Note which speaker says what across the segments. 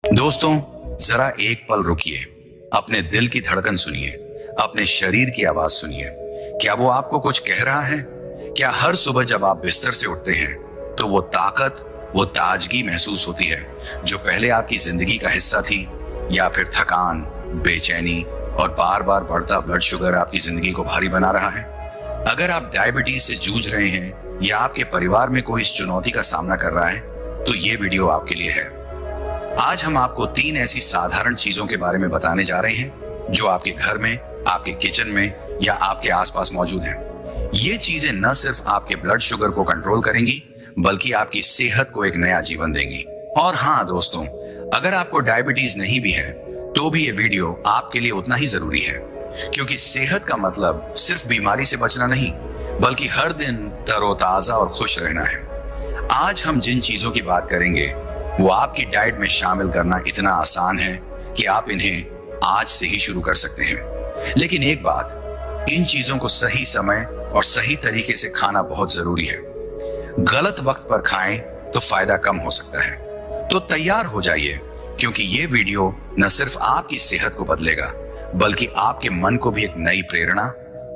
Speaker 1: दोस्तों, जरा एक पल रुकिए, अपने दिल की धड़कन सुनिए, अपने शरीर की आवाज सुनिए। क्या वो आपको कुछ कह रहा है? क्या हर सुबह जब आप बिस्तर से उठते हैं तो वो ताकत, वो ताजगी महसूस होती है जो पहले आपकी जिंदगी का हिस्सा थी? या फिर थकान, बेचैनी और बार बार बढ़ता ब्लड शुगर आपकी जिंदगी को भारी बना रहा है? अगर आप डायबिटीज से जूझ रहे हैं या आपके परिवार में कोई इस चुनौती का सामना कर रहा है तो ये वीडियो आपके लिए है। आज हम आपको 3 ऐसी साधारण चीजों के बारे में बताने जा रहे हैं जो आपके घर में, आपके किचन में या आपके आसपास मौजूद हैं। ये चीजें न सिर्फ आपके ब्लड शुगर को कंट्रोल करेंगी बल्कि आपकी सेहत को एक नया जीवन देंगी। और हाँ दोस्तों, अगर आपको डायबिटीज नहीं भी है तो भी ये वीडियो आपके लिए उतना ही जरूरी है, क्योंकि सेहत का मतलब सिर्फ बीमारी से बचना नहीं बल्कि हर दिन तरोताजा और खुश रहना है। आज हम जिन चीजों की बात करेंगे वो आपकी डाइट में शामिल करना इतना आसान है कि आप इन्हें आज से ही शुरू कर सकते हैं। लेकिन एक बात, इन चीजों को सही समय और सही तरीके से खाना बहुत जरूरी है। गलत वक्त पर खाएं तो फायदा कम हो सकता है। तो तैयार हो जाइए, क्योंकि ये वीडियो न सिर्फ आपकी सेहत को बदलेगा बल्कि आपके मन को भी एक नई प्रेरणा,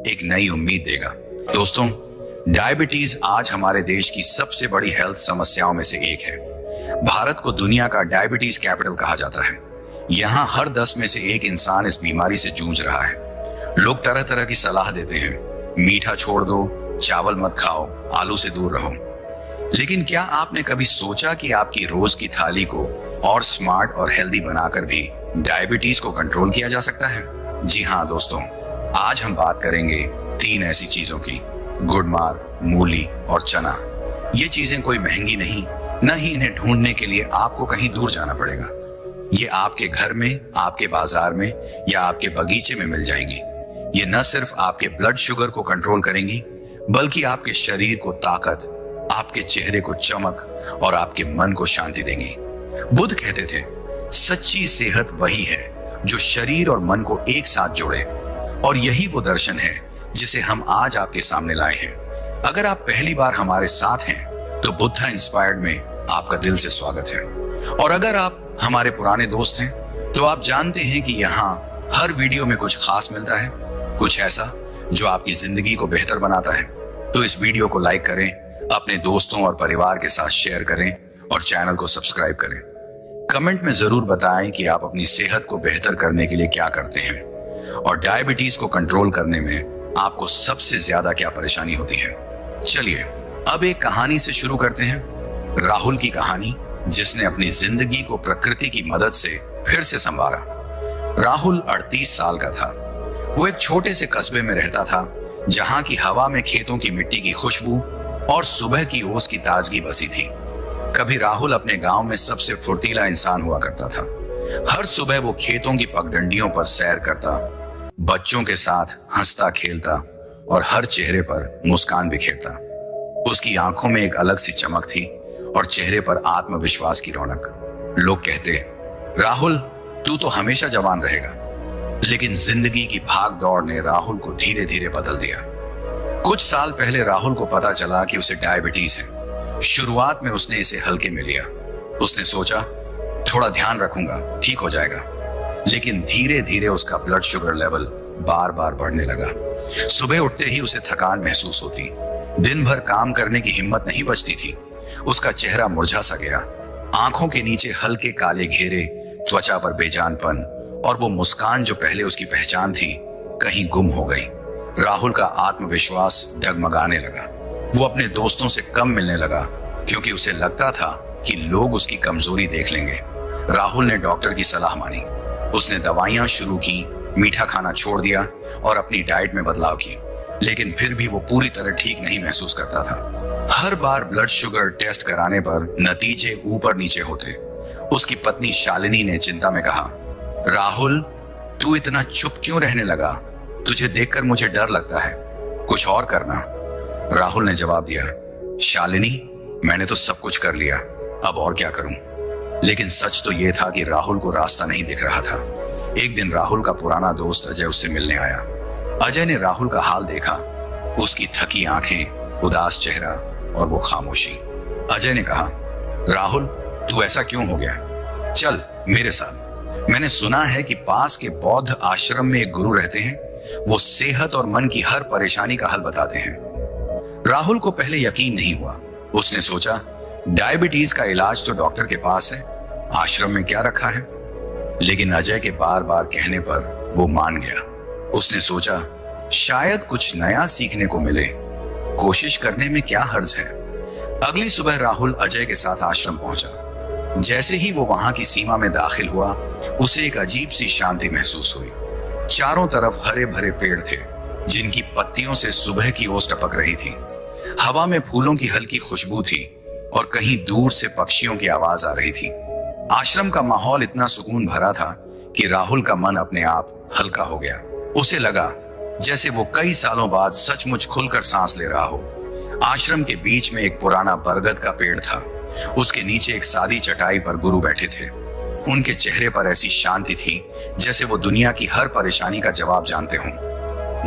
Speaker 1: एक नई उम्मीद देगा। दोस्तों, डायबिटीज आज हमारे देश की सबसे बड़ी हेल्थ समस्याओं में से एक है। भारत को दुनिया का डायबिटीज कैपिटल कहा जाता है। यहाँ हर 10 में से एक इंसान इस बीमारी से जूझ रहा है। लोग तरह तरह की सलाह देते हैं, मीठा छोड़ दो, चावल मत खाओ, आलू से दूर रहो। लेकिन क्या आपने कभी सोचा कि आपकी रोज की थाली को और स्मार्ट और हेल्दी बनाकर भी डायबिटीज को कंट्रोल किया जा सकता है? जी हाँ दोस्तों, आज हम बात करेंगे 3 ऐसी चीजों की। गुड़मार, मूली और चना। ये चीजें कोई महंगी नहीं, न ही इन्हें ढूंढने के लिए आपको कहीं दूर जाना पड़ेगा। ये आपके घर में, आपके बाजार में या आपके बगीचे में मिल जाएंगी। ये न सिर्फ आपके ब्लड शुगर को कंट्रोल करेंगी बल्कि आपके शरीर को ताकत, आपके चेहरे को चमक और आपके मन को शांति देंगी। बुद्ध कहते थे, सच्ची सेहत वही है जो शरीर और मन को एक साथ जोड़े, और यही वो दर्शन है जिसे हम आज आपके सामने लाए हैं। अगर आप पहली बार हमारे साथ हैं तो बुद्धा इंस्पायर्ड में आपका दिल से स्वागत है। और अगर आप हमारे पुराने दोस्त हैं तो आप जानते हैं कि यहाँ हर वीडियो में कुछ खास मिलता है, कुछ ऐसा जो आपकी जिंदगी को बेहतर बनाता है। तो इस वीडियो को लाइक करें, अपने दोस्तों और परिवार के साथ शेयर करें और चैनल को सब्सक्राइब करें। कमेंट में जरूर बताएं कि आप अपनी सेहत को बेहतर करने के लिए क्या करते हैं और डायबिटीज को कंट्रोल करने में आपको सबसे ज्यादा क्या परेशानी होती है। चलिए अब एक कहानी से शुरू करते हैं। राहुल की कहानी, जिसने अपनी जिंदगी को प्रकृति की मदद से फिर से संवारा। राहुल 38 साल का था। वो एक छोटे से कस्बे में रहता था जहां की हवा में खेतों की मिट्टी की खुशबू और सुबह की ओस की ताजगी बसी थी। कभी राहुल अपने गांव में सबसे फुर्तीला इंसान हुआ करता था। हर सुबह वो खेतों की पगडंडियों पर सैर करता, बच्चों के साथ हंसता खेलता और हर चेहरे पर मुस्कान बिखेरता। उसकी आंखों में एक अलग सी चमक थी और चेहरे पर आत्मविश्वास की रौनक। लोग कहते, राहुल तू तो हमेशा जवान रहेगा। लेकिन जिंदगी की भाग दौड़ ने राहुल को धीरे धीरे बदल दिया। कुछ साल पहले राहुल को पता चला कि उसे डायबिटीज है। शुरुआत में उसने इसे हल्के में लिया। उसने सोचा, थोड़ा ध्यान रखूंगा, ठीक हो जाएगा। लेकिन धीरे धीरे उसका ब्लड शुगर लेवल बार बार बढ़ने लगा। सुबह उठते ही उसे थकान महसूस होती। दिन भर काम करने की हिम्मत नहीं बचती थी। उसका चेहरा मुरझा सा गया। आंखों के नीचे हल्के काले घेरे, त्वचा पर बेजानपन और वो मुस्कान जो पहले उसकी पहचान थी कहीं गुम हो गई। राहुल का आत्मविश्वास डगमगाने लगा। वो अपने दोस्तों से कम मिलने लगा क्योंकि उसे लगता था कि लोग उसकी कमजोरी देख लेंगे। राहुल ने डॉक्टर की सलाह मानी। उसने दवाइयां शुरू की, मीठा खाना छोड़ दिया और अपनी डाइट में बदलाव की। लेकिन फिर भी वो पूरी तरह ठीक नहीं महसूस करता था। हर बार ब्लड शुगर टेस्ट कराने पर नतीजे ऊपर नीचे होते। उसकी पत्नी शालिनी ने चिंता में कहा, राहुल तू इतना चुप क्यों रहने लगा? तुझे देखकर मुझे डर लगता है, कुछ और करना। राहुल ने जवाब दिया, शालिनी मैंने तो सब कुछ कर लिया, अब और क्या करूं? लेकिन सच तो यह था कि राहुल को रास्ता नहीं दिख रहा था। एक दिन राहुल का पुराना दोस्त अजय उससे मिलने आया। अजय ने राहुल का हाल देखा, उसकी थकी आंखें, उदास चेहरा और वो खामोशी। अजय ने कहा, राहुल तू ऐसा क्यों हो गया? चल मेरे साथ। मैंने सुना है कि पास के बौद्ध आश्रम में एक गुरु रहते हैं, वो सेहत और मन की हर परेशानी का हल बताते हैं। राहुल को पहले यकीन नहीं हुआ। उसने सोचा, डायबिटीज का इलाज तो डॉक्टर के पास है, आश्रम में क्या रखा है। लेकिन अजय के बार बार कहने पर वो मान गया। उसने सोचा, शायद कुछ नया सीखने को मिले, कोशिश करने में क्या हर्ज है। अगली सुबह राहुल अजय के साथ आश्रम पहुंचा। जैसे ही वो वहां की सीमा में दाखिल हुआ, उसे एक अजीब सी शांति महसूस हुई। चारों तरफ हरे भरे पेड़ थे, जिनकी पत्तियों से सुबह की ओस टपक रही थी। हवा में फूलों की हल्की खुशबू थी और कहीं दूर से पक्षियों की आवाज आ रही थी। आश्रम का माहौल इतना सुकून भरा था कि राहुल का मन अपने आप हल्का हो गया। उसे लगा जैसे वो कई सालों बाद सचमुच खुलकर सांस ले रहा हो। आश्रम के बीच में एक पुराना बरगद का पेड़ था। उसके नीचे एक सादी चटाई पर गुरु बैठे थे। उनके चेहरे पर ऐसी शांति थी जैसे वो दुनिया की हर परेशानी का जवाब जानते हों।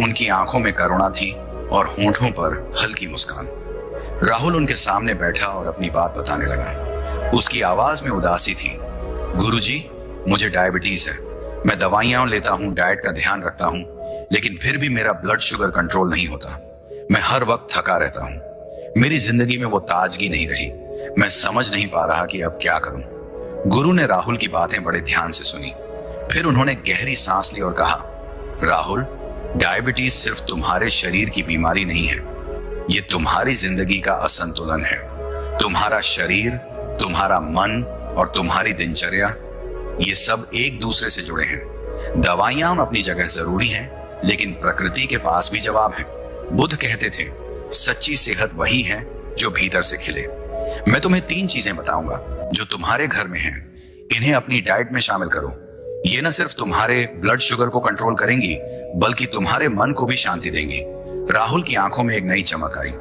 Speaker 1: उनकी आंखों में करुणा थी और होंठों पर हल्की मुस्कान। राहुल उनके सामने बैठा और अपनी बात बताने लगा। उसकी आवाज में उदासी थी। गुरुजी, मुझे डायबिटीज है। मैं दवाइयां लेता हूं, डाइट का ध्यान रखता हूं, लेकिन फिर भी मेरा ब्लड शुगर कंट्रोल नहीं होता। मैं हर वक्त थका रहता हूं। मेरी जिंदगी में वो ताजगी नहीं रही। मैं समझ नहीं पा रहा कि अब क्या करूं। गुरु ने राहुल की बातें बड़े ध्यान से सुनी। फिर उन्होंने गहरी सांस ली और कहा, राहुल, डायबिटीज सिर्फ तुम्हारे शरीर की बीमारी नहीं है, ये तुम्हारी जिंदगी का असंतुलन है। तुम्हारा शरीर, तुम्हारा मन और तुम्हारी दिनचर्या, ये सब एक दूसरे से जुड़े हैं। दवाइयां अपनी जगह जरूरी हैं, लेकिन प्रकृति के पास भी जवाब है। बुद्ध कहते थे, सच्ची सेहत वही है जो भीतर से खिले। मैं तुम्हें 3 चीजें बताऊंगा जो तुम्हारे घर में हैं। इन्हें अपनी डाइट में शामिल करो। ये न सिर्फ तुम्हारे ब्लड शुगर को कंट्रोल करेंगी, बल्कि तुम्हारे मन को भी शांति देंगी। राहुल की आंखों में एक नई चमक आई।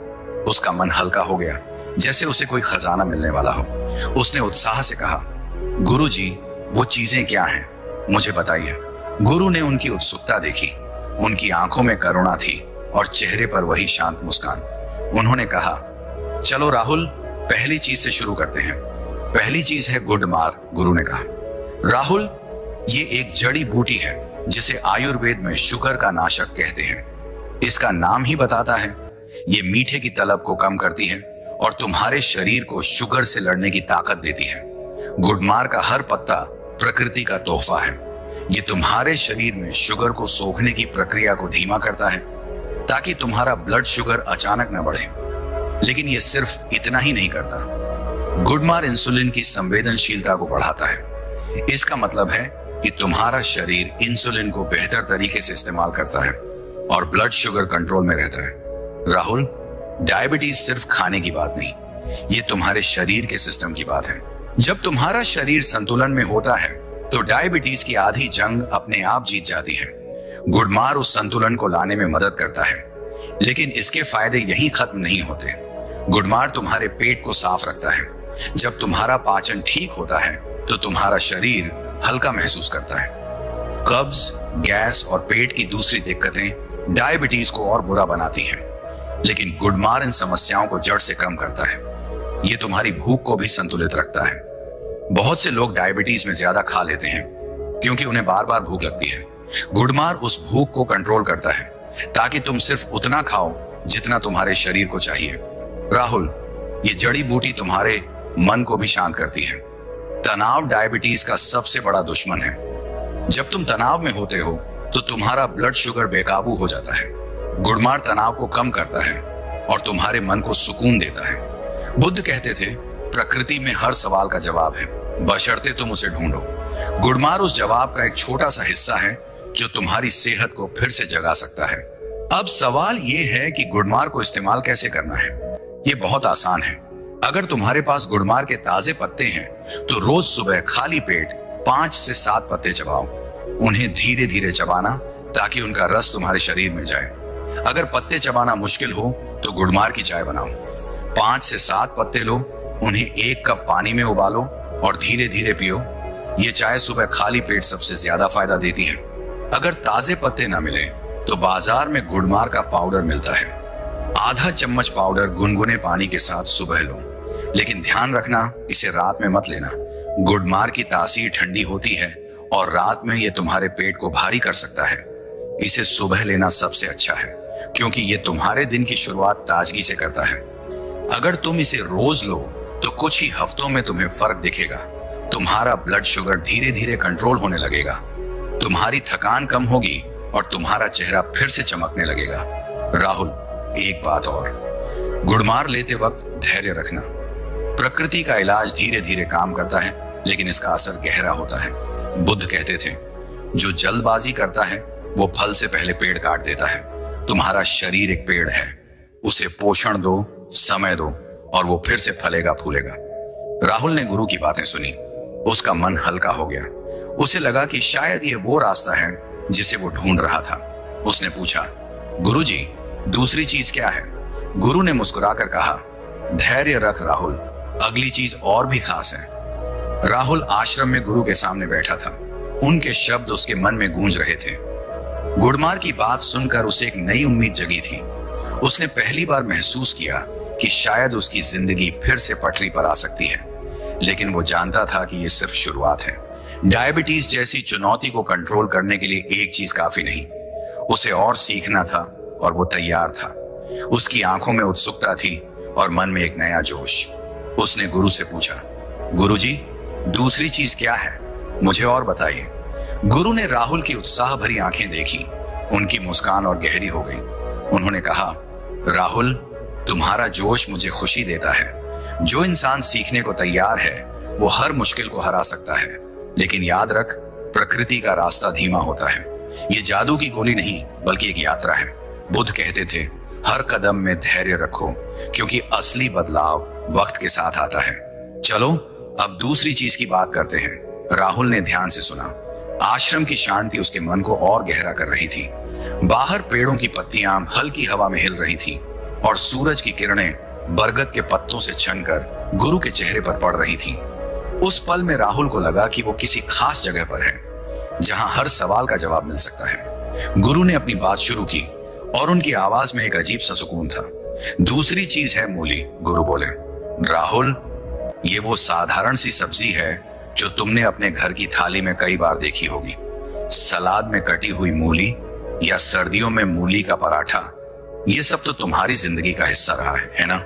Speaker 1: उसका मन हल्का हो गया, जैसे उसे कोई खजाना मिलने वाला हो। उसने उत्साह से कहा, गुरुजी, वो चीजें क्या हैं? मुझे बताइए। गुरु ने उनकी उत्सुकता देखी। उनकी आंखों में करुणा थी और चेहरे पर वही शांत मुस्कान। उन्होंने कहा, चलो राहुल, पहली चीज से शुरू करते हैं। पहली चीज है गुडमार। गुरु ने कहा, राहुल, ये एक जड़ी बूटी है जिसे आयुर्वेद में शुगर का नाशक कहते हैं। इसका नाम ही बताता है। ये मीठे की तलब को कम करती है और तुम्हारे शरीर को शुगर से लड़ने की ताकत देती है। गुडमार का हर पत्ता प्रकृति का तोहफा है। ये तुम्हारे शरीर में शुगर को सोखने की प्रक्रिया को धीमा करता है, ताकि तुम्हारा ब्लड शुगर अचानक न बढ़े। लेकिन ये सिर्फ इतना ही नहीं करता। गुडमार इंसुलिन की संवेदनशीलता को बढ़ाता है। इसका मतलब है कि तुम्हारा शरीर इंसुलिन को बेहतर तरीके से इस्तेमाल करता है और ब्लड शुगर कंट्रोल में रहता है। राहुल, डायबिटीज सिर्फ खाने की बात नहीं, ये तुम्हारे शरीर के सिस्टम की बात है। जब तुम्हारा शरीर संतुलन में होता है तो डायबिटीज की आधी जंग अपने आप जीत जाती है। गुडमार उस संतुलन को लाने में मदद करता है, लेकिन इसके फायदे यहीं खत्म नहीं होते। गुडमार तुम्हारे पेट को साफ रखता है। जब तुम्हारा पाचन ठीक होता है तो तुम्हारा शरीर हल्का महसूस करता है। कब्ज, गैस और पेट की दूसरी दिक्कतें डायबिटीज को और बुरा बनाती हैं, लेकिन गुडमार इन समस्याओं को जड़ से कम करता है। ये तुम्हारी भूख को भी संतुलित रखता है। बहुत से लोग डायबिटीज में ज्यादा खा लेते हैं क्योंकि उन्हें बार बार भूख लगती है। गुडमार उस भूख को कंट्रोल करता है ताकि तुम सिर्फ उतना खाओ जितना तुम्हारे शरीर को चाहिए। राहुल, ये जड़ी बूटी तुम्हारे मन को भी शांत करती है। तनाव डायबिटीज का सबसे बड़ा दुश्मन है। जब तुम तनाव में होते हो तो तुम्हारा ब्लड शुगर बेकाबू हो जाता है। गुडमार तनाव को कम करता है और तुम्हारे मन को सुकून देता है। बुद्ध कहते थे, प्रकृति में हर सवाल का जवाब है, बशर्ते तुम उसे ढूंढो। गुडमार उस जवाब का एक छोटा सा हिस्सा है जो तुम्हारी सेहत को फिर से जगा सकता है। अब सवाल यह है कि गुडमार को इस्तेमाल कैसे करना है। ये बहुत आसान है। अगर तुम्हारे पास गुडमार के ताजे पत्ते हैं तो रोज सुबह खाली पेट 5 से 7 पत्ते चबाओ। उन्हें धीरे धीरे चबाना ताकि उनका रस तुम्हारे शरीर में जाए। अगर पत्ते चबाना मुश्किल हो तो गुडमार की चाय बनाओ। 5 से 7 पत्ते लो, उन्हें 1 कप पानी में उबालो और धीरे धीरे पियो। ये चाय सुबह खाली पेट सबसे ज्यादा फायदा देती है। अगर ताजे पत्ते ना मिले तो बाजार में गुडमार का पाउडर मिलता है। आधा चम्मच पाउडर गुनगुने पानी के साथ सुबह लो, लेकिन ध्यान रखना इसे रात में मत लेना, गुड़मार की तासीर ठंडी होती है और रात में यह तुम्हारे पेट को भारी कर सकता है। इसे सुबह लेना सबसे अच्छा है क्योंकि यह तुम्हारे दिन की शुरुआत ताजगी से करता है। अगर तुम इसे रोज लो तो कुछ ही हफ्तों में तुम्हें फर्क दिखेगा। तुम्हारा ब्लड शुगर धीरे धीरे कंट्रोल होने लगेगा, तुम्हारी थकान कम होगी और तुम्हारा चेहरा फिर से चमकने लगेगा। राहुल, एक बात और, गुड़मार लेते वक्त धैर्य रखना। प्रकृति का इलाज धीरे धीरे काम करता है लेकिन इसका असर गहरा होता है। बुद्ध कहते थे, जो जल्दबाजी करता है वो फल से पहले पेड़ काट देता है। तुम्हारा शरीर एक पेड़ है, उसे पोषण दो, समय दो और वो फिर से फलेगा फूलेगा। राहुल ने गुरु की बातें सुनी, उसका मन हल्का हो गया। उसे लगा कि शायद ये वो रास्ता है जिसे वो ढूंढ रहा था। उसने पूछा, गुरुजी, दूसरी चीज क्या है? गुरु ने मुस्कुराकर कहा, धैर्य रख राहुल, अगली चीज और भी खास है। राहुल आश्रम में गुरु के सामने बैठा था। उनके शब्द उसके मन में गूंज रहे थे। गुड़मार की बात सुनकर उसे एक नई उम्मीद जगी थी। उसने पहली बार महसूस किया कि शायद उसकी जिंदगी फिर से पटरी पर आ सकती है, लेकिन वो जानता था कि यह सिर्फ शुरुआत है। डायबिटीज जैसी चुनौती को कंट्रोल करने के लिए एक चीज काफी नहीं, उसे और सीखना था और वो तैयार था। उसकी आंखों में उत्सुकता थी और मन में एक नया जोश। उसने गुरु से पूछा, गुरुजी, दूसरी चीज क्या है? मुझे और बताइए। गुरु ने राहुल की उत्साह भरी आंखें देखी। उनकी मुस्कान और गहरी हो गई। उन्होंने कहा, राहुल, तुम्हारा जोश मुझे खुशी देता है। जो इंसान सीखने को तैयार है वो हर मुश्किल को हरा सकता है, लेकिन याद रख, प्रकृति का रास्ता धीमा होता है। ये जादू की गोली नहीं बल्कि एक यात्रा है। बुद्ध कहते थे, हर कदम में धैर्य रखो क्योंकि असली बदलाव वक्त के साथ आता है। चलो अब दूसरी चीज की बात करते हैं। राहुल ने ध्यान से सुना। आश्रम की शांति उसके मन को और गहरा कर रही थी। बाहर पेड़ों की पत्तियां हल्की हवा में हिल रही थी और सूरज की किरणें बरगद के पत्तों से छनकर गुरु के चेहरे पर पड़ रही थी। उस पल में राहुल को लगा कि वो किसी खास जगह पर है जहां हर सवाल का जवाब मिल सकता है। गुरु ने अपनी बात शुरू की और उनकी आवाज में एक अजीब सा सुकून था। दूसरी चीज है मूली। गुरु बोले, राहुल, ये वो साधारण सी सब्जी है जो तुमने अपने घर की थाली में कई बार देखी होगी। सलाद में कटी हुई मूली या सर्दियों में मूली का पराठा, ये सब तो तुम्हारी जिंदगी का हिस्सा रहा है ना?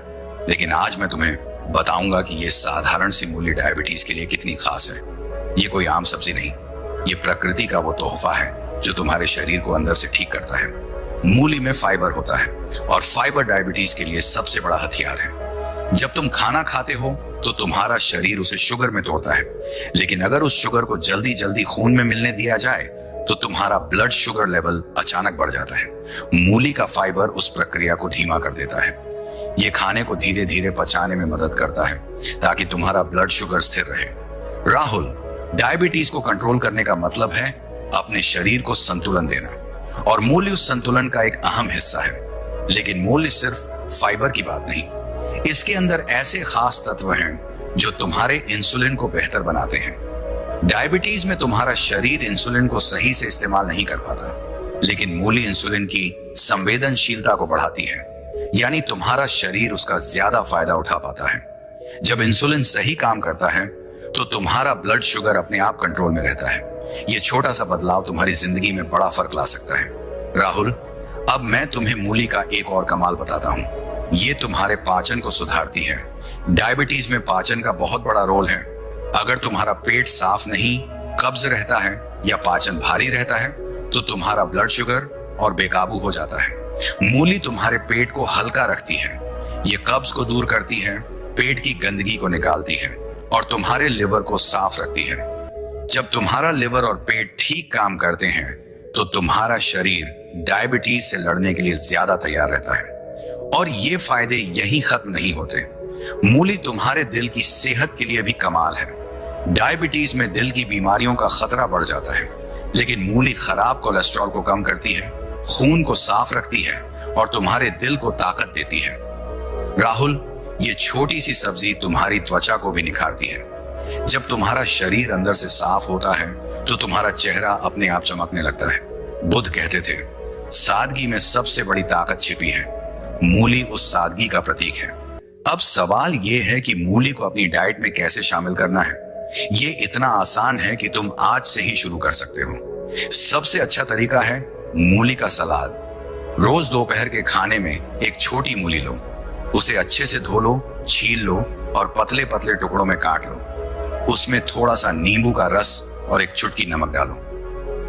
Speaker 1: लेकिन आज मैं तुम्हें बताऊंगा कि ये साधारण सी मूली डायबिटीज के लिए कितनी खास है। ये कोई आम सब्जी नहीं, ये प्रकृति का वो तोहफा है जो तुम्हारे शरीर को अंदर से ठीक करता है। मूली में फाइबर होता है और फाइबर डायबिटीज के लिए सबसे बड़ा हथियार है। जब तुम खाना खाते हो तो तुम्हारा शरीर उसे शुगर में तोड़ता है, लेकिन अगर उस शुगर को जल्दी जल्दी खून में मिलने दिया जाए तो तुम्हारा ब्लड शुगर लेवल अचानक बढ़ जाता है। मूली का फाइबर उस प्रक्रिया को धीमा कर देता है। ये खाने को धीरे धीरे पचाने में मदद करता है ताकि तुम्हारा ब्लड शुगर स्थिर रहे। राहुल, डायबिटीज को कंट्रोल करने का मतलब है अपने शरीर को संतुलन देना, और मूली उस संतुलन का एक अहम हिस्सा है। लेकिन मूली सिर्फ फाइबर की बात नहीं, इसके अंदर ऐसे खास तत्व हैं जो तुम्हारे इंसुलिन को बेहतर बनाते हैं। डायबिटीज में तुम्हारा शरीर इंसुलिन को सही से इस्तेमाल नहीं कर पाता, लेकिन मूली इंसुलिन की संवेदनशीलता को बढ़ाती है, यानी तुम्हारा शरीर उसका ज्यादा फायदा उठा पाता है। जब इंसुलिन सही काम करता है तो तुम्हारा ब्लड शुगर अपने आप कंट्रोल में रहता है। यह छोटा सा बदलाव तुम्हारी जिंदगी में बड़ा फर्क ला सकता है। राहुल, अब मैं तुम्हें मूली का एक और कमाल बताता हूं। ये तुम्हारे पाचन को सुधारती है। डायबिटीज में पाचन का बहुत बड़ा रोल है। अगर तुम्हारा पेट साफ नहीं, कब्ज रहता है या पाचन भारी रहता है तो तुम्हारा ब्लड शुगर और बेकाबू हो जाता है। मूली तुम्हारे पेट को हल्का रखती है, ये कब्ज को दूर करती है, पेट की गंदगी को निकालती है और तुम्हारे लिवर को साफ रखती है। जब तुम्हारा लिवर और पेट ठीक काम करते हैं तो तुम्हारा शरीर डायबिटीज से लड़ने के लिए ज्यादा तैयार रहता है। और ये फायदे यहीं खत्म नहीं होते। मूली तुम्हारे दिल की सेहत के लिए भी कमाल है। डायबिटीज में दिल की बीमारियों का खतरा बढ़ जाता है, लेकिन मूली खराब कोलेस्ट्रॉल को कम करती है, खून को साफ रखती है और तुम्हारे दिल को ताकत देती है। राहुल, ये छोटी सी सब्जी तुम्हारी त्वचा को भी निखारती है। जब तुम्हारा शरीर अंदर से साफ होता है तो तुम्हारा चेहरा अपने आप चमकने लगता है। बुद्ध कहते थे, सादगी में सबसे बड़ी ताकत छिपी है। मूली उस सादगी का प्रतीक है। अब सवाल यह है कि मूली को अपनी डाइट में कैसे शामिल करना है। ये इतना आसान है कि तुम आज से ही शुरू कर सकते हो। सबसे अच्छा तरीका है मूली का सलाद। रोज दोपहर के खाने में एक छोटी मूली लो, उसे अच्छे से धो लो, छील लो और पतले पतले टुकड़ों में काट लो। उसमें थोड़ा सा नींबू का रस और एक चुटकी नमक डालो।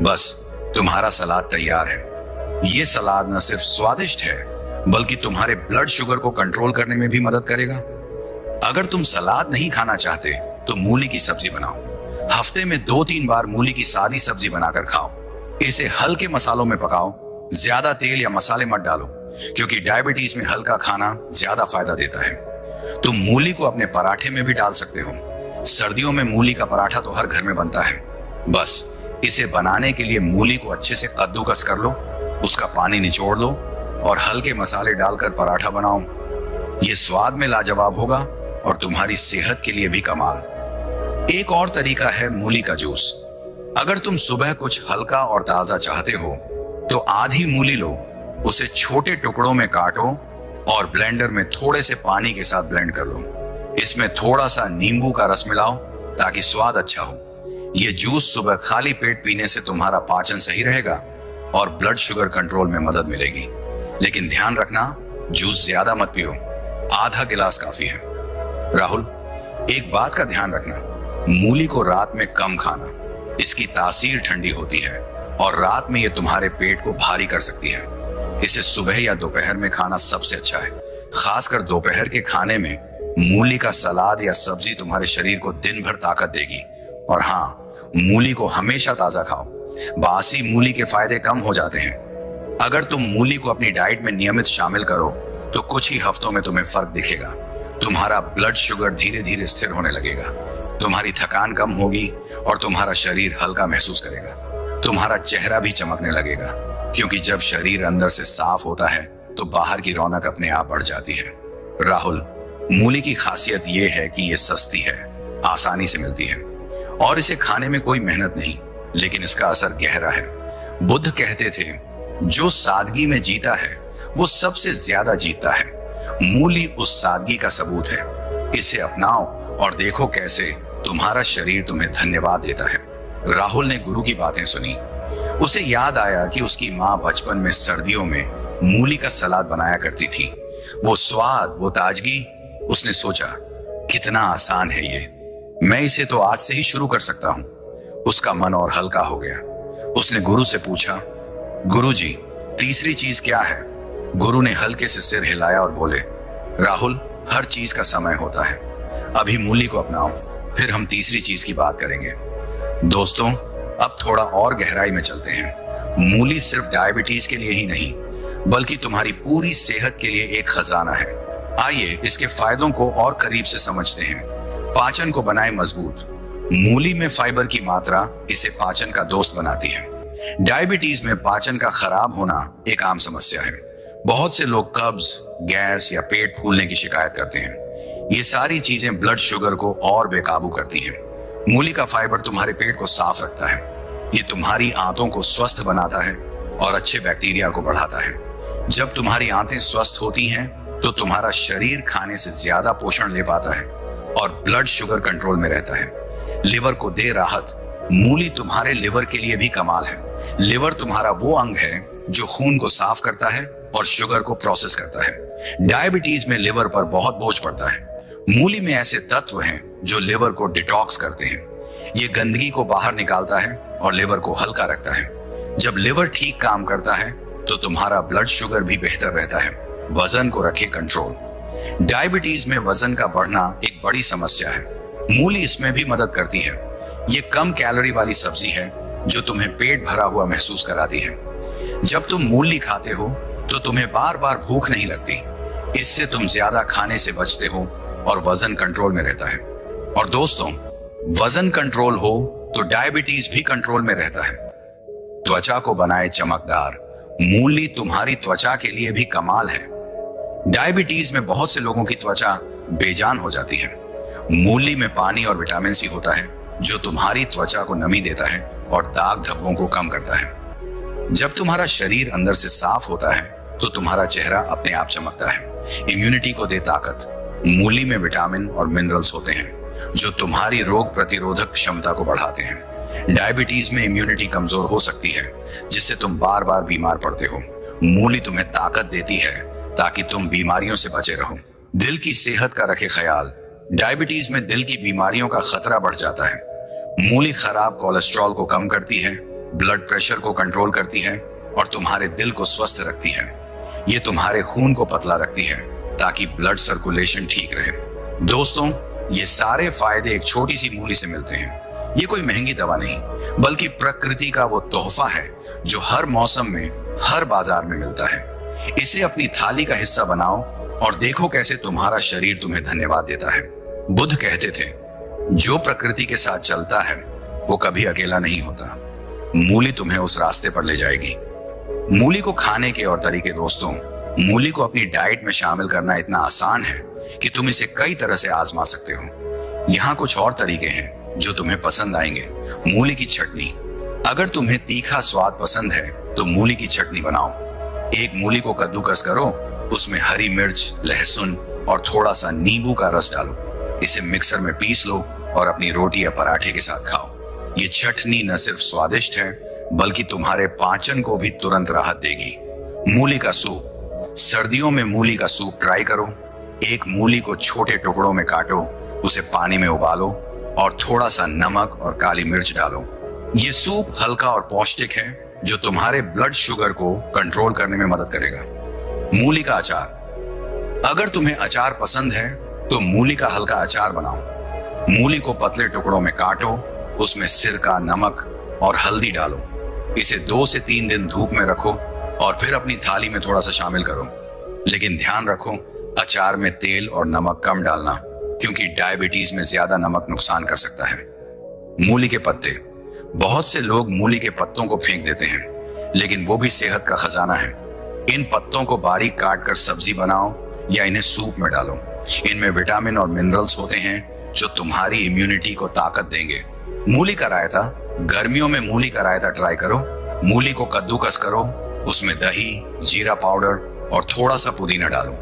Speaker 1: बस तुम्हारा सलाद तैयार है। ये सलाद न सिर्फ स्वादिष्ट है बल्कि तुम्हारे ब्लड शुगर को कंट्रोल करने में भी मदद करेगा। अगर तुम सलाद नहीं खाना चाहते तो मूली की सब्जी बनाओ। हफ्ते में 2-3 बार मूली की सादी सब्जी बनाकर खाओ। इसे हल्के मसालों में पकाओ, ज्यादा तेल या मसाले मत डालो क्योंकि डायबिटीज में हल्का खाना ज्यादा फायदा देता है। तुम मूली को अपने पराठे में भी डाल सकते हो। सर्दियों में मूली का पराठा तो हर घर में बनता है। बस इसे बनाने के लिए मूली को अच्छे से कद्दूकस कर लो, उसका पानी निचोड़ लो और हल्के मसाले डालकर पराठा बनाओ। ये स्वाद में लाजवाब होगा और तुम्हारी सेहत के लिए भी कमाल। एक और तरीका है मूली का जूस। अगर तुम सुबह कुछ हल्का और ताजा चाहते हो तो आधी मूली लो, उसे छोटे टुकड़ों में काटो और ब्लेंडर में थोड़े से पानी के साथ ब्लेंड कर लो। इसमें थोड़ा सा नींबू का रस मिलाओ ताकि स्वाद अच्छा हो। ये जूस सुबह खाली पेट पीने से तुम्हारा पाचन सही रहेगा और ब्लड शुगर कंट्रोल में मदद मिलेगी। लेकिन ध्यान रखना, जूस ज्यादा मत पियो, आधा गिलास काफी है। राहुल, एक बात का ध्यान रखना, मूली को रात में कम खाना। इसकी तासीर ठंडी होती है और रात में ये तुम्हारे पेट को भारी कर सकती है। इसे सुबह या दोपहर में खाना सबसे अच्छा है। खासकर दोपहर के खाने में मूली का सलाद या सब्जी तुम्हारे शरीर को दिन भर ताकत देगी। और हाँ, मूली को हमेशा ताजा खाओ। बासी मूली के फायदे कम हो जाते हैं। अगर तुम मूली को अपनी डाइट में नियमित शामिल करो तो कुछ ही हफ्तों में तुम्हें फर्क दिखेगा। तुम्हारा ब्लड शुगर धीरे धीरे स्थिर होने लगेगा, तुम्हारी थकान कम होगी और तुम्हारा शरीर हल्का महसूस करेगा। तुम्हारा चेहरा भी चमकने लगेगा क्योंकि जब शरीर अंदर से साफ होता है तो बाहर की रौनक अपने आप बढ़ जाती है। राहुल, मूली की खासियत यह है कि यह सस्ती है, आसानी से मिलती है और इसे खाने में कोई मेहनत नहीं, लेकिन इसका असर गहरा है। बुद्ध कहते थे, जो सादगी में जीता है वो सबसे ज्यादा जीतता है। मूली उस सादगी का सबूत है। इसे अपनाओ और देखो कैसे तुम्हारा शरीर तुम्हें धन्यवाद देता है। राहुल ने गुरु की बातें सुनी। उसे याद आया कि उसकी माँ बचपन में सर्दियों में मूली का सलाद बनाया करती थी। वो स्वाद, वो ताजगी, उसने सोचा कितना आसान है ये, मैं इसे तो आज से ही शुरू कर सकता हूँ। उसका मन और हल्का हो गया। उसने गुरु से पूछा, गुरु जी, तीसरी चीज क्या है? गुरु ने हल्के से सिर हिलाया और बोले, राहुल, हर चीज का समय होता है। अभी मूली को अपनाओ, फिर हम तीसरी चीज की बात करेंगे। दोस्तों, अब थोड़ा और गहराई में चलते हैं। मूली सिर्फ डायबिटीज के लिए ही नहीं बल्कि तुम्हारी पूरी सेहत के लिए एक खजाना है। आइए इसके फायदों को और करीब से समझते हैं। पाचन को बनाए मजबूत। मूली में फाइबर की मात्रा इसे पाचन का दोस्त बनाती है। डायबिटीज में पाचन का खराब होना एक आम समस्या है। बहुत से लोग कब्ज, गैस या पेट फूलने की शिकायत करते हैं। ये सारी चीजें ब्लड शुगर को और बेकाबू करती हैं। मूली का फाइबर तुम्हारे पेट को साफ रखता है। ये तुम्हारी आंतों को स्वस्थ बनाता है और अच्छे बैक्टीरिया को बढ़ाता है। जब तुम्हारी आंतें स्वस्थ होती हैं तो तुम्हारा शरीर खाने से ज्यादा पोषण ले पाता है और ब्लड शुगर कंट्रोल में रहता है। लिवर को दे राहत। मूली तुम्हारे लिवर के लिए भी कमाल है। लिवर तुम्हारा वो अंग है जो खून को साफ करता है और शुगर को प्रोसेस करता है। डायबिटीज में लिवर पर बहुत बोझ पड़ता है। मूली में ऐसे तत्व हैं जो लिवर को डिटॉक्स करते हैं। ये गंदगी को बाहर निकालता है और लिवर को हल्का रखता है। जब लिवर ठीक काम करता है तो तुम्हारा ब्लड शुगर भी बेहतर रहता है। वजन को रखे कंट्रोल। डायबिटीज में वजन का बढ़ना एक बड़ी समस्या है। मूली इसमें भी मदद करती है। ये कम कैलोरी वाली सब्जी है जो तुम्हें पेट भरा हुआ महसूस कराती है। जब तुम मूली खाते हो तो तुम्हें बार बार भूख नहीं लगती। इससे तुम ज्यादा खाने से बचते हो और वजन कंट्रोल में रहता है। और दोस्तों, वजन कंट्रोल हो तो डायबिटीज भी कंट्रोल में रहता है। त्वचा को बनाए चमकदार। मूली तुम्हारी त्वचा के लिए भी कमाल है। डायबिटीज में बहुत से लोगों की त्वचा बेजान हो जाती है। मूली में पानी और विटामिन सी होता है जो तुम्हारी त्वचा को नमी देता है और दाग धब्बों को कम करता है। जब तुम्हारा शरीर अंदर से साफ होता है तो तुम्हारा चेहरा अपने आप चमकता है। इम्यूनिटी को दे ताकत। मूली में विटामिन और मिनरल्स होते हैं जो तुम्हारी रोग प्रतिरोधक क्षमता को बढ़ाते हैं। डायबिटीज में इम्यूनिटी कमजोर हो सकती है, जिससे तुम बार बार बीमार पड़ते हो। मूली तुम्हें ताकत देती है ताकि तुम बीमारियों से बचे रहो। दिल की सेहत का रखे ख्याल। डायबिटीज में दिल की बीमारियों का खतरा बढ़ जाता है। मूली खराब कोलेस्ट्रॉल को कम करती है, ब्लड प्रेशर को कंट्रोल करती है और तुम्हारे दिल को स्वस्थ रखती है। ये तुम्हारे खून को पतला रखती है ताकि ब्लड सर्कुलेशन ठीक रहे। दोस्तों, ये सारे फायदे एक छोटी सी मूली से मिलते हैं। ये कोई महंगी दवा नहीं, बल्कि प्रकृति का वो तोहफा है जो हर मौसम में, हर बाजार में मिलता है। इसे अपनी थाली का हिस्सा बनाओ और देखो कैसे तुम्हारा शरीर तुम्हें धन्यवाद देता है। बुद्ध कहते थे, जो प्रकृति के साथ चलता है वो कभी अकेला नहीं होता। मूली तुम्हें उस रास्ते पर ले जाएगी। मूली को खाने के और तरीके। दोस्तों, मूली को अपनी डाइट में शामिल करना इतना आसान है कि तुम इसे कई तरह से आजमा सकते हो। यहाँ कुछ और तरीके हैं जो तुम्हें पसंद आएंगे। मूली की चटनी। अगर तुम्हें तीखा स्वाद पसंद है तो मूली की चटनी बनाओ। एक मूली को कद्दूकस करो, उसमें हरी मिर्च, लहसुन और थोड़ा सा नींबू का रस डालो। इसे मिक्सर में पीस लो और अपनी रोटी या पराठे के साथ खाओ। ये चटनी न सिर्फ स्वादिष्ट है, बल्कि तुम्हारे पाचन को भी तुरंत राहत देगी। मूली का सूप। सर्दियों में मूली का सूप ट्राई करो। एक मूली को छोटे टुकड़ों में काटो, उसे पानी में उबालो और थोड़ा सा नमक और काली मिर्च डालो। ये सूप हल्का और पौष्टिक है जो तुम्हारे ब्लड शुगर को कंट्रोल करने में मदद करेगा। मूली का अचार। अगर तुम्हें अचार पसंद है तो मूली का हल्का अचार बनाओ। मूली को पतले टुकड़ों में काटो, उसमें सिरका, नमक और हल्दी डालो। इसे 2 से 3 दिन धूप में रखो और फिर अपनी थाली में थोड़ा सा शामिल करो। लेकिन ध्यान रखो, अचार में तेल और नमक कम डालना, क्योंकि डायबिटीज में ज्यादा नमक नुकसान कर सकता है। मूली के पत्ते। बहुत से लोग मूली के पत्तों को फेंक देते हैं, लेकिन वो भी सेहत का खजाना है। इन पत्तों को बारीक काट कर सब्जी बनाओ या इन्हें सूप में डालो। इनमें विटामिन और मिनरल्स होते हैं जो तुम्हारी इम्यूनिटी को ताकत देंगे। मूली का रायता। गर्मियों में मूली का रायता ट्राई करो। मूली को कद्दूकस करो, उसमें दही, जीरा पाउडर और थोड़ा सा पुदीना डालो।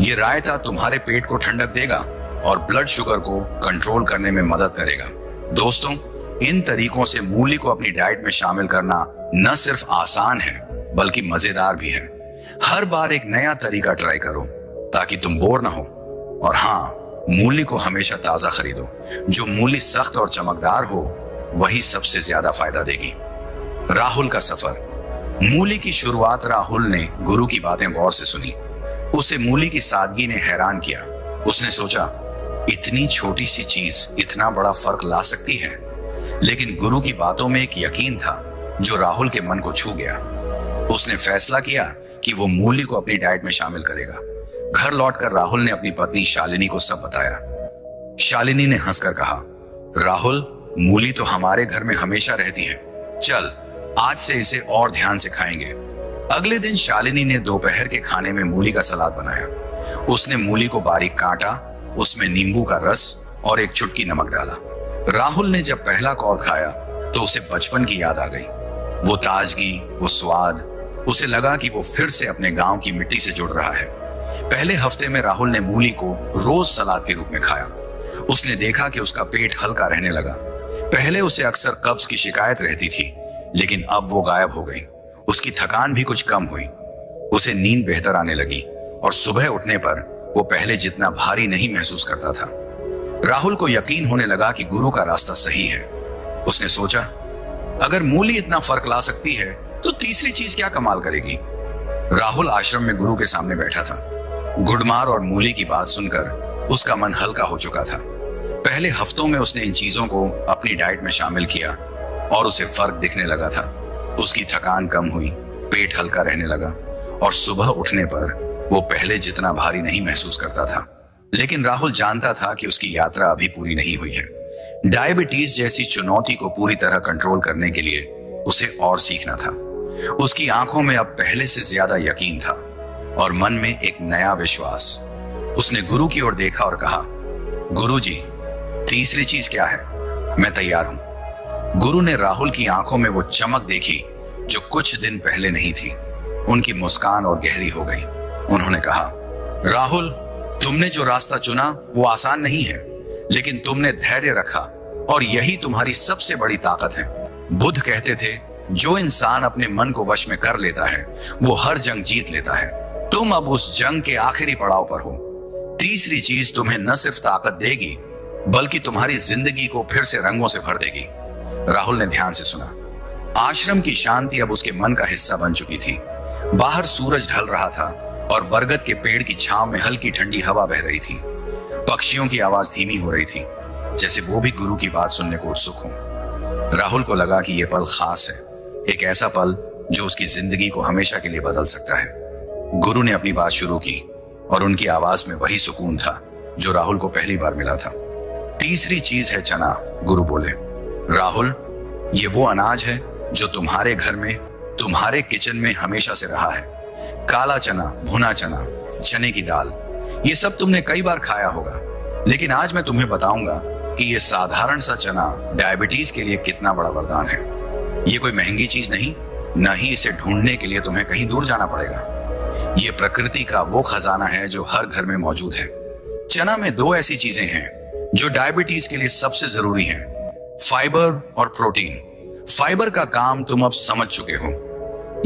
Speaker 1: ये रायता तुम्हारे पेट को ठंडक देगा और ब्लड शुगर को कंट्रोल करने में मदद करेगा। दोस्तों, इन तरीकों से मूली को अपनी डाइट में शामिल करना न सिर्फ आसान है, बल्कि मजेदार भी है। हर बार एक नया तरीका ट्राई करो ताकि तुम बोर ना हो। और हाँ, मूली को हमेशा ताजा खरीदो। जो मूली सख्त और चमकदार हो वही सबसे ज्यादा फायदा देगी। राहुल का सफर। मूली की शुरुआत राहुल ने गुरु की बातें गौर से सुनी। उसे मूली की सादगी ने हैरान किया। उसने सोचा, इतनी छोटी सी चीज इतना बड़ा फर्क ला सकती है। लेकिन गुरु की बातों में एक यकीन था जो राहुल के मन को छू गया। उसने फैसला किया कि वो मूली को अपनी डाइट में शामिल करेगा। घर लौटकर राहुल ने अपनी पत्नी शालिनी को सब बताया। शालिनी ने हंसकर कहा, राहुल, मूली तो हमारे घर में हमेशा रहती है। चल, आज से इसे और ध्यान से खाएंगे। अगले दिन शालिनी ने दोपहर के खाने में मूली का सलाद बनाया। उसने मूली को बारीक काटा, उसमें नींबू का रस और एक चुटकी नमक डाला। राहुल ने जब पहला कौर खाया तो उसे बचपन की याद आ गई। वो ताजगी, वो स्वाद। उसे लगा कि वो फिर से अपने गांव की मिट्टी से जुड़ रहा है। पहले हफ्ते में राहुल ने मूली को रोज सलाद के रूप में खाया। उसने देखा कि उसका पेट हल्का रहने लगा। पहले उसे अक्सर कब्ज की शिकायत रहती थी, लेकिन अब वो गायब हो गई। उसकी थकान भी कुछ कम हुई। उसे नींद बेहतर आने लगी और सुबह उठने पर वो पहले जितना भारी नहीं महसूस करता था। राहुल को यकीन होने लगा कि गुरु का रास्ता सही है। उसने सोचा, अगर मूली इतना फर्क ला सकती है तो तीसरी चीज क्या कमाल करेगी। राहुल आश्रम में गुरु के सामने बैठा था। गुड़मार और मूली की बात सुनकर उसका मन हल्का हो चुका था। पहले हफ्तों में उसने इन चीजों को अपनी डाइट में शामिल किया और उसे फर्क दिखने लगा था। उसकी थकान कम हुई, पेट हल्का रहने लगा और सुबह उठने पर वो पहले जितना भारी नहीं महसूस करता था। लेकिन राहुल जानता था कि उसकी यात्रा अभी पूरी नहीं हुई है। डायबिटीज जैसी चुनौती को पूरी तरह कंट्रोल करने के लिए उसे और सीखना था। उसकी आंखों में अब पहले से ज्यादा यकीन था और मन में एक नया विश्वास। उसने गुरु की ओर देखा और कहा, गुरुजी, तीसरी चीज क्या है? मैं तैयार हूं। गुरु ने राहुल की आंखों में वो चमक देखी जो कुछ दिन पहले नहीं थी। उनकी मुस्कान और गहरी हो गई। उन्होंने कहा, राहुल, तुमने जो रास्ता चुना वो आसान नहीं है, लेकिन तुमने धैर्य रखा और यही तुम्हारी सबसे बड़ी ताकत है। बुद्ध कहते थे, जो इंसान अपने मन को वश में कर लेता है वो हर जंग जीत लेता है। तुम अब उस जंग के आखिरी पड़ाव पर हो। तीसरी चीज तुम्हें न सिर्फ ताकत देगी बल्कि तुम्हारी जिंदगी को फिर से रंगों से भर देगी। राहुल ने ध्यान से सुना। आश्रम की शांति अब उसके मन का हिस्सा बन चुकी थी। बाहर सूरज ढल रहा था और बरगद के पेड़ की छांव में हल्की ठंडी हवा बह रही थी। पक्षियों की आवाज धीमी हो रही थी, जैसे वो भी गुरु की बात सुनने को उत्सुक हो। राहुल को लगा कि यह पल खास है, एक ऐसा पल जो उसकी जिंदगी को हमेशा के लिए बदल सकता है। गुरु ने अपनी बात शुरू की और उनकी आवाज में वही सुकून था जो राहुल को पहली बार मिला था। तीसरी चीज है चना, गुरु बोले। राहुल, ये वो अनाज है जो तुम्हारे घर में, तुम्हारे किचन में हमेशा से रहा है। काला चना, भुना चना, चने की दाल, ये सब तुमने कई बार खाया होगा, लेकिन आज मैं तुम्हें बताऊंगा कि ये साधारण सा चना डायबिटीज के लिए कितना बड़ा वरदान है। ये कोई महंगी चीज नहीं, न ही इसे ढूंढने के लिए तुम्हें कहीं दूर जाना पड़ेगा। ये प्रकृति का वो खजाना है जो हर घर में मौजूद है। चना में दो ऐसी चीजें हैं जो डायबिटीज के लिए सबसे जरूरी हैं, फाइबर और प्रोटीन। फाइबर का काम तुम अब समझ चुके हो।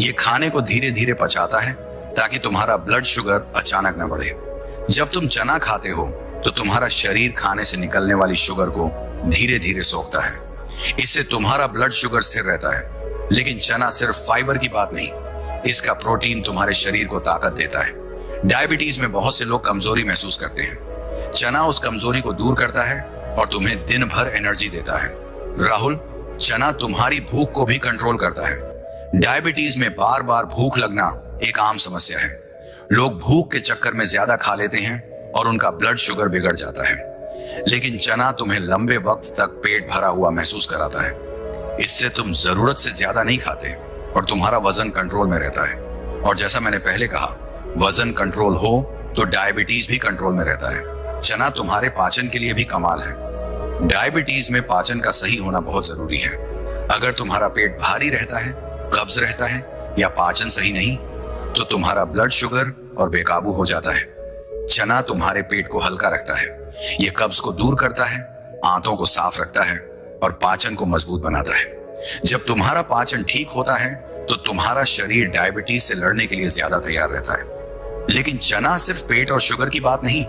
Speaker 1: ये खाने को धीरे धीरे पचाता है ताकि तुम्हारा ब्लड शुगर अचानक न बढ़े। जब तुम चना खाते हो तो तुम्हारा शरीर खाने से निकलने वाली शुगर को धीरे धीरे सोखता है। इससे तुम्हारा ब्लड शुगर स्थिर रहता है। लेकिन चना सिर्फ फाइबर की बात नहीं, इसका प्रोटीन तुम्हारे शरीर को ताकत देता है। डायबिटीज में बहुत से लोग कमजोरी महसूस करते हैं। चना उस कमजोरी को दूर करता है और तुम्हें दिन भर एनर्जी देता है। राहुल, चना तुम्हारी भूख को भी कंट्रोल करता है। डायबिटीज में बार बार भूख लगना एक आम समस्या है। लोग भूख के चक्कर में ज्यादा खा लेते हैं और उनका ब्लड शुगर बिगड़ जाता है। लेकिन चना तुम्हें लंबे वक्त तक पेट भरा हुआ महसूस कराता है। इससे तुम जरूरत से ज्यादा नहीं खाते और तुम्हारा वजन कंट्रोल में रहता है। और जैसा मैंने पहले कहा, वजन कंट्रोल हो तो डायबिटीज भी कंट्रोल में रहता है। चना तुम्हारे पाचन के लिए भी कमाल है। डायबिटीज में पाचन का सही होना बहुत जरूरी है। अगर तुम्हारा पेट भारी रहता है, कब्ज रहता है या पाचन सही नहीं, तो तुम्हारा ब्लड शुगर और बेकाबू हो जाता है। चना तुम्हारे पेट को हल्का रखता है। यह कब्ज को दूर करता है, आंतों को साफ रखता है और पाचन को मजबूत बनाता है। जब तुम्हारा पाचन ठीक होता है तो तुम्हारा शरीर डायबिटीज से लड़ने के लिए ज्यादा तैयार रहता है। लेकिन चना सिर्फ पेट और शुगर की बात नहीं,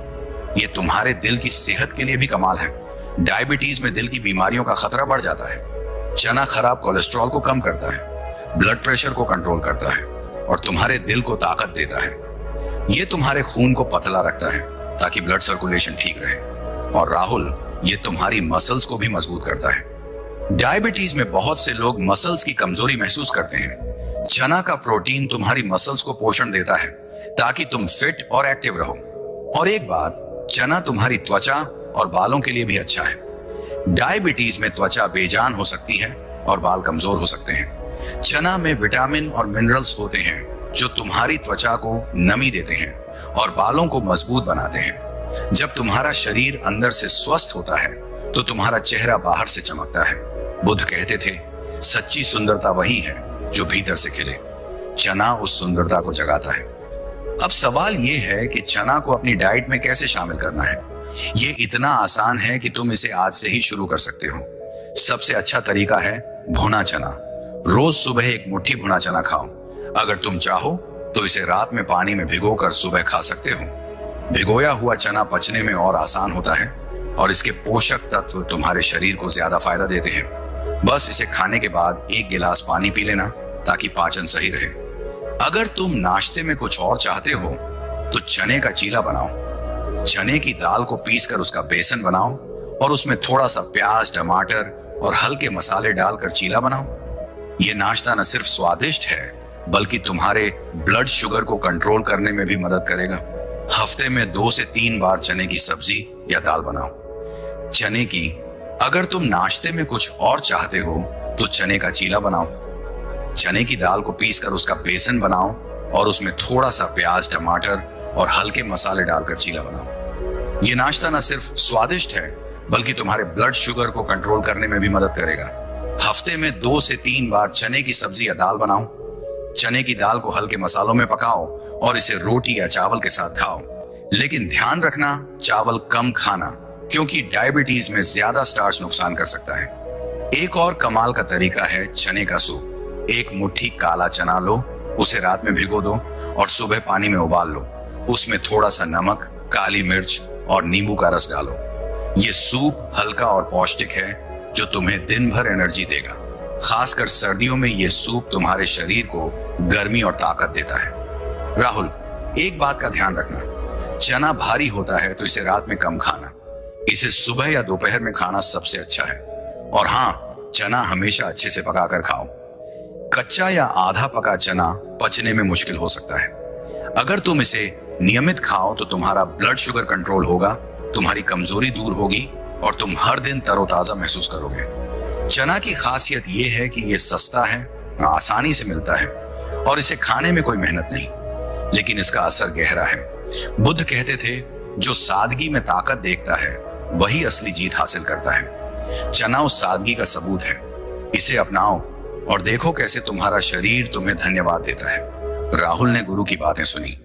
Speaker 1: ये तुम्हारे दिल की सेहत के लिए भी कमाल है। डायबिटीज में दिल की बीमारियों का खतरा बढ़ जाता है। चना खराब कोलेस्ट्रॉल को कम करता है, ब्लड प्रेशर को कंट्रोल करता है और तुम्हारे दिल को ताकत देता है। ये तुम्हारे खून को पतला रखता है ताकि ब्लड सर्कुलेशन ठीक रहे। और राहुल, ये तुम्हारी मसल्स को भी मजबूत करता है। डायबिटीज में बहुत से लोग मसल्स की कमजोरी महसूस करते हैं। चना का प्रोटीन तुम्हारी मसल्स को पोषण देता है ताकि तुम फिट और एक्टिव रहो। और एक बात, चना तुम्हारी त्वचा और बालों के लिए भी अच्छा है। डायबिटीज में त्वचा बेजान हो सकती है और बाल कमजोर हो सकते हैं। चना में विटामिन और मिनरल्स होते हैं जो तुम्हारी त्वचा को नमी देते हैं और बालों को मजबूत बनाते हैं। जब तुम्हारा शरीर अंदर से स्वस्थ होता है तो तुम्हारा चेहरा बाहर से चमकता है। बुद्ध कहते थे, सच्ची सुंदरता वही है जो भीतर से खिले। चना उस सुंदरता को जगाता है। अब सवाल यह है कि चना को अपनी डाइट में कैसे शामिल करना है। ये इतना आसान है कि तुम इसे आज से ही शुरू कर सकते हो। सबसे अच्छा तरीका है भुना चना। रोज सुबह एक मुट्ठी भुना चना खाओ। अगर तुम चाहो तो इसे रात में पानी में भिगोकर सुबह खा सकते हो। भिगोया हुआ चना पचने में और आसान होता है और इसके पोषक तत्व तुम्हारे शरीर को ज्यादा फायदा देते हैं। बस इसे खाने के बाद 1 गिलास पानी पी लेना ताकि पाचन सही रहे। अगर तुम नाश्ते में कुछ और चाहते हो तो चने का चीला बनाओ। चने की दाल को पीसकर उसका बेसन बनाओ और उसमें थोड़ा सा प्याज, टमाटर और हल्के मसाले डालकर चीला बनाओ। ये नाश्ता न सिर्फ स्वादिष्ट है बल्कि तुम्हारे ब्लड शुगर को कंट्रोल करने में भी मदद करेगा। हफ्ते में 2 से 3 बार चने की सब्जी या दाल बनाओ। चने की, अगर तुम नाश्ते में कुछ और चाहते हो तो चने का चीला बनाओ। चने की दाल को पीसकर उसका बेसन बनाओ और उसमें थोड़ा सा प्याज, टमाटर और हल्के मसाले डालकर चीला बनाओ। ये नाश्ता न सिर्फ स्वादिष्ट है बल्कि तुम्हारे ब्लड शुगर को कंट्रोल करने में भी मदद करेगा। हफ्ते में 2 से 3 बार चने की सब्जी या दाल बनाओ। चने की दाल को हल्के मसालों में पकाओ और इसे रोटी या चावल के साथ खाओ। लेकिन ध्यान रखना, चावल कम खाना क्योंकि डायबिटीज में ज्यादा स्टार्च नुकसान कर सकता है। एक और कमाल का तरीका है चने का सूप। एक मुट्ठी काला चना लो, उसे रात में भिगो दो और सुबह पानी में उबाल लो। उसमें थोड़ा सा नमक, काली मिर्च और नींबू का रस डालो। ये सूप हल्का और पौष्टिक है जो तुम्हें दिन भर एनर्जी देगा। खासकर सर्दियों में ये सूप तुम्हारे शरीर को गर्मी और ताकत देता है। राहुल, एक बात का ध्यान रखना, चना भारी होता है तो इसे रात में कम खाना। इसे सुबह या दोपहर में खाना सबसे अच्छा है। और हाँ, चना हमेशा अच्छे से पकाकर खाओ। कच्चा या आधा पका चना पचने में मुश्किल हो सकता है। अगर तुम इसे नियमित खाओ तो तुम्हारा ब्लड शुगर कंट्रोल होगा, तुम्हारी कमजोरी दूर होगी और तुम हर दिन तरोताजा महसूस करोगे। चना की खासियत यह है कि यह सस्ता है, आसानी से मिलता है और इसे खाने में कोई मेहनत नहीं, लेकिन इसका असर गहरा है। बुद्ध कहते थे, जो सादगी में ताकत देखता है वही असली जीत हासिल करता है। चना उस सादगी का सबूत है। इसे अपनाओ और देखो कैसे तुम्हारा शरीर तुम्हें धन्यवाद देता है। राहुल ने गुरु की बातें सुनी।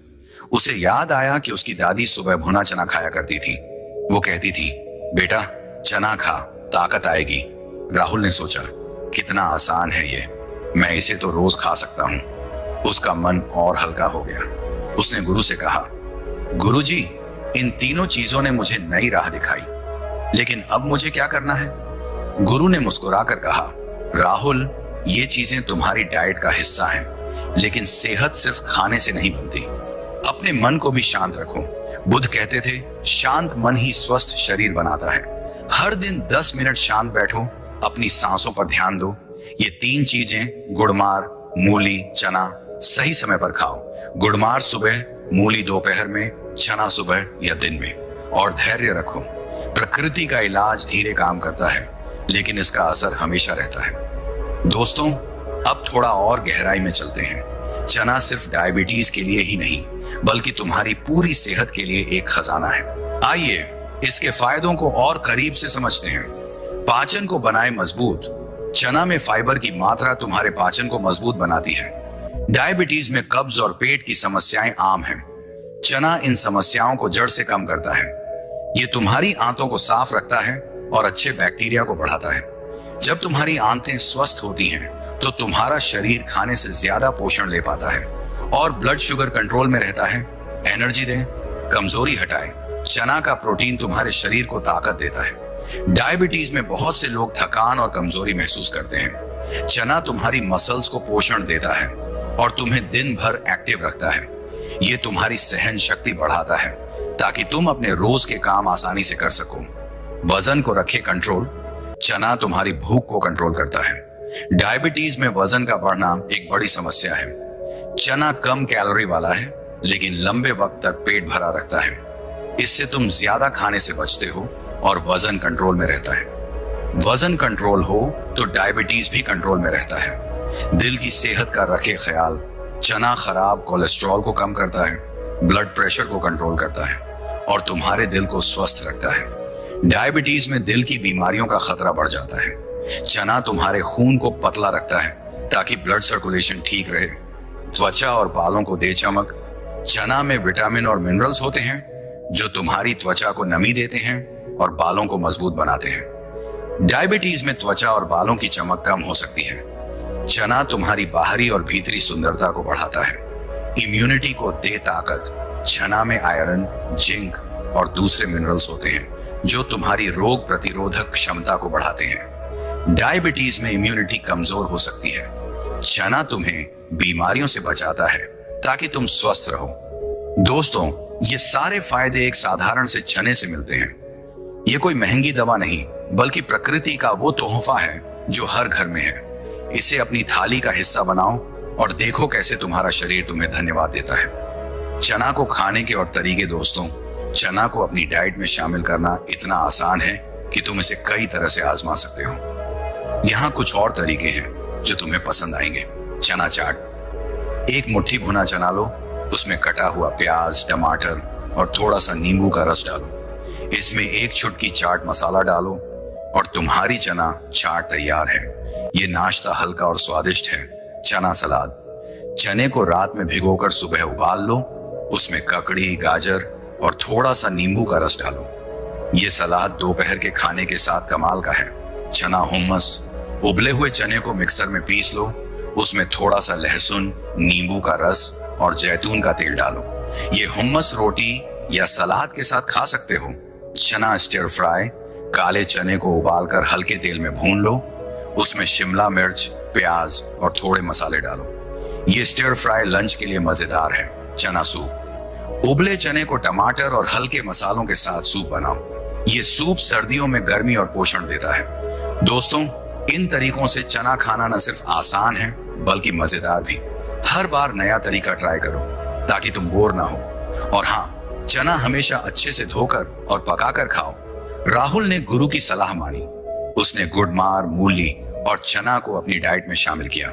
Speaker 1: उसे याद आया कि उसकी दादी सुबह भुना चना खाया करती थी। वो कहती थी, बेटा चना खा, ताकत आएगी। राहुल ने सोचा, कितना आसान है ये, मैं इसे तो रोज खा सकता हूं। उसका मन और हल्का हो गया। उसने गुरु से कहा, गुरुजी, इन तीनों चीजों ने मुझे नई राह दिखाई, लेकिन अब मुझे क्या करना है? गुरु ने मुस्कुराकर कहा, राहुल, ये चीजें तुम्हारी डाइट का हिस्सा हैं, लेकिन सेहत सिर्फ खाने से नहीं बनती। अपने मन को भी शांत रखो। बुद्ध कहते थे, शांत मन ही स्वस्थ शरीर बनाता है। हर दिन 10 मिनट शांत बैठो, अपनी सांसों पर ध्यान दो। ये तीन चीजें, गुड़मार, मूली, चना, सही समय पर खाओ। गुड़मार सुबह, मूली दोपहर में, चना सुबह या दिन में। और धैर्य रखो। प्रकृति का इलाज धीरे काम करता है, लेकिन इसका असर हमेशा रहता है। दोस्तों, अब थोड़ा और गहराई में चलते हैं। चना सिर्फ डायबिटीज के लिए ही नहीं, बल्कि तुम्हारी पूरी सेहत के लिए एक खजाना है। आइए इसके फायदों को और करीब से समझते हैं। पाचन को बनाए मजबूत। चना में फाइबर की मात्रा तुम्हारे पाचन को मजबूत बनाती है। डायबिटीज में कब्ज और पेट की समस्याएं आम हैं। चना इन समस्याओं को जड़ से कम करता है। ये तुम्हारी आंतों को साफ रखता है और अच्छे बैक्टीरिया को बढ़ाता है। जब तुम्हारी आंतें स्वस्थ होती हैं, तो तुम्हारा शरीर खाने से ज्यादा पोषण ले पाता है और ब्लड शुगर कंट्रोल में रहता है। एनर्जी दे, कमजोरी हटाए। चना का प्रोटीन तुम्हारे शरीर को ताकत देता है। डायबिटीज में बहुत से लोग थकान और कमजोरी महसूस करते हैं। चना तुम्हारी मसल्स को पोषण देता है और तुम्हें दिन भर एक्टिव रखता है। ये तुम्हारी सहन शक्ति बढ़ाता है ताकि तुम अपने रोज के काम आसानी से कर सको। वजन को रखे कंट्रोल। चना तुम्हारी भूख को कंट्रोल करता है। डायबिटीज में वजन का बढ़ना एक बड़ी समस्या है। चना कम कैलोरी वाला है, लेकिन लंबे वक्त तक पेट भरा रखता है। इससे तुम ज्यादा खाने से बचते हो और वजन कंट्रोल में रहता है। वजन कंट्रोल हो तो डायबिटीज भी कंट्रोल में रहता है। दिल की सेहत का रखे ख्याल। चना खराब कोलेस्ट्रॉल को कम करता है, ब्लड प्रेशर को कंट्रोल करता है और तुम्हारे दिल को स्वस्थ रखता है। डायबिटीज में दिल की बीमारियों का खतरा बढ़ जाता है। चना तुम्हारे खून को पतला रखता है ताकि ब्लड सर्कुलेशन ठीक रहे। त्वचा और बालों को दे चमक। चना में विटामिन और मिनरल्स होते हैं जो तुम्हारी त्वचा को नमी देते हैं और बालों को मजबूत बनाते हैं। डायबिटीज में त्वचा और बालों की चमक कम हो सकती है। चना तुम्हारी बाहरी और भीतरी सुंदरता को बढ़ाता है। इम्यूनिटी को दे ताकत। चना में आयरन, जिंक और दूसरे मिनरल्स होते हैं जो तुम्हारी रोग प्रतिरोधक क्षमता को बढ़ाते हैं। डायबिटीज में इम्यूनिटी कमजोर हो सकती है। चना तुम्हें बीमारियों से बचाता है ताकि तुम स्वस्थ रहो। दोस्तों, ये सारे फायदे एक साधारण से चने से मिलते हैं। ये कोई महंगी दवा नहीं, बल्कि प्रकृति का वो तोहफा है जो हर घर में है। इसे अपनी थाली का हिस्सा बनाओ और देखो कैसे तुम्हारा शरीर तुम्हें धन्यवाद देता है। चना को खाने के और तरीके। दोस्तों, चना को अपनी डाइट में शामिल करना इतना आसान है कि तुम इसे कई तरह से आजमा सकते हो। यहाँ कुछ और तरीके हैं जो तुम्हें पसंद आएंगे। चना चाट। एक मुट्ठी भुना चना लो, उसमें कटा हुआ प्याज, टमाटर और थोड़ा सा नींबू का रस डालो। इसमें एक चुटकी चाट मसाला डालो और तुम्हारी चना चाट तैयार है। ये नाश्ता हल्का और स्वादिष्ट है। चना सलाद। चने को रात में भिगोकर सुबह उबाल लो, उसमें ककड़ी, गाजर और थोड़ा सा नींबू का रस डालो। ये सलाद दोपहर के खाने के साथ कमाल का है। चना हुम्मस, उबले हुए चने को मिक्सर में पीस लो, उसमें थोड़ा सा लहसुन, नींबू का रस और जैतून का तेल डालो। ये हुम्मस रोटी या सलाद के साथ खा सकते हो। चना स्टिर फ्राई, काले चने को उबालकर हल्के तेल में भून लो, उसमें शिमला मिर्च, प्याज और थोड़े मसाले डालो। ये स्टिर फ्राई लंच के लिए मजेदार है। चना सूप, उबले चने को टमाटर और हल्के मसालों के साथ सूप बनाओ। ये सूप सर्दियों में गर्मी और पोषण देता है। दोस्तों, इन तरीकों से चना खाना न सिर्फ आसान है बल्कि मजेदार भी। हर बार नया तरीका ट्राई करो ताकि तुम बोर ना हो। और हाँ, चना हमेशा अच्छे से धोकर और पकाकर खाओ। राहुल ने गुरु की सलाह मानी। उसने गुड़मार, मूली और चना को अपनी डाइट में शामिल किया।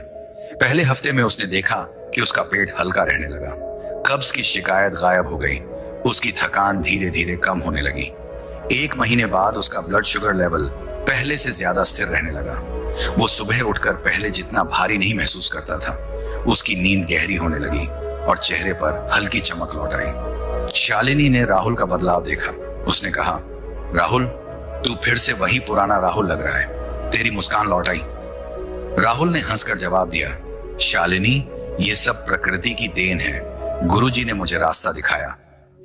Speaker 1: पहले हफ्ते में उसने देखा कि उसका पेट हल्का रहने लगा, कब्ज की शिकायत गायब हो गई, उसकी थकान धीरे धीरे कम होने लगी। 1 महीने बाद उसका ब्लड शुगर लेवल पहले से ज्यादा स्थिर रहने लगा। वो सुबह उठकर पहले जितना भारी नहीं महसूस करता था। उसकी नींद गहरी होने लगी और चेहरे पर हल्की चमक लौट आई। शालिनी ने राहुल का बदलाव देखा। उसने कहा, राहुल, तू फिर से वही पुराना राहुल लग रहा है, तेरी मुस्कान लौट आई। राहुल ने हंसकर जवाब दिया, शालिनी, ये सब प्रकृति की देन है। गुरुजी ने मुझे रास्ता दिखाया।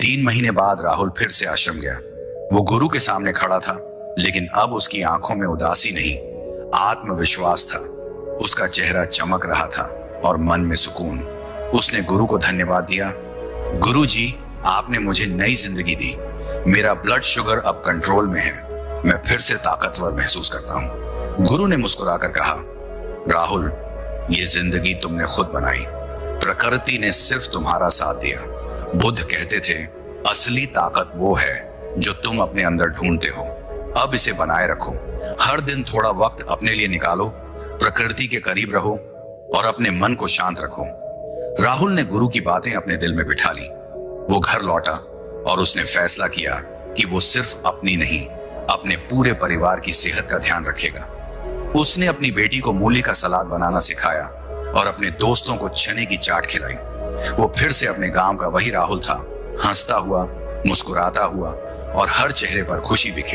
Speaker 1: 3 महीने बाद राहुल फिर से आश्रम गया। वो गुरु के सामने खड़ा था, लेकिन अब उसकी आंखों में उदासी नहीं, आत्मविश्वास था। उसका चेहरा चमक रहा था और मन में सुकून। उसने गुरु को धन्यवाद दिया। गुरुजी, आपने मुझे नई जिंदगी दी। मेरा ब्लड शुगर अब कंट्रोल में है। मैं फिर से ताकतवर महसूस करता हूं। गुरु ने मुस्कुराकर कहा, राहुल, ये जिंदगी तुमने खुद बनाई, प्रकृति ने सिर्फ तुम्हारा साथ दिया। बुद्ध कहते थे, असली ताकत वो है जो तुम अपने अंदर ढूंढते हो। अब इसे बनाए रखो। हर दिन थोड़ा वक्त अपने लिए निकालो, प्रकृति के करीब रहो और अपने मन को शांत रखो। राहुल ने गुरु की बातें अपने दिल में बिठा ली। वो घर लौटा और उसने फैसला किया कि वो सिर्फ अपनी नहीं, अपने पूरे परिवार की सेहत का ध्यान रखेगा। उसने अपनी बेटी को मूली का सलाद बनाना सिखाया और अपने दोस्तों को चने की चाट खिलाई। वो फिर से अपने गांव का वही राहुल था, हंसता हुआ, मुस्कुराता हुआ और हर चेहरे पर खुशी बिखेर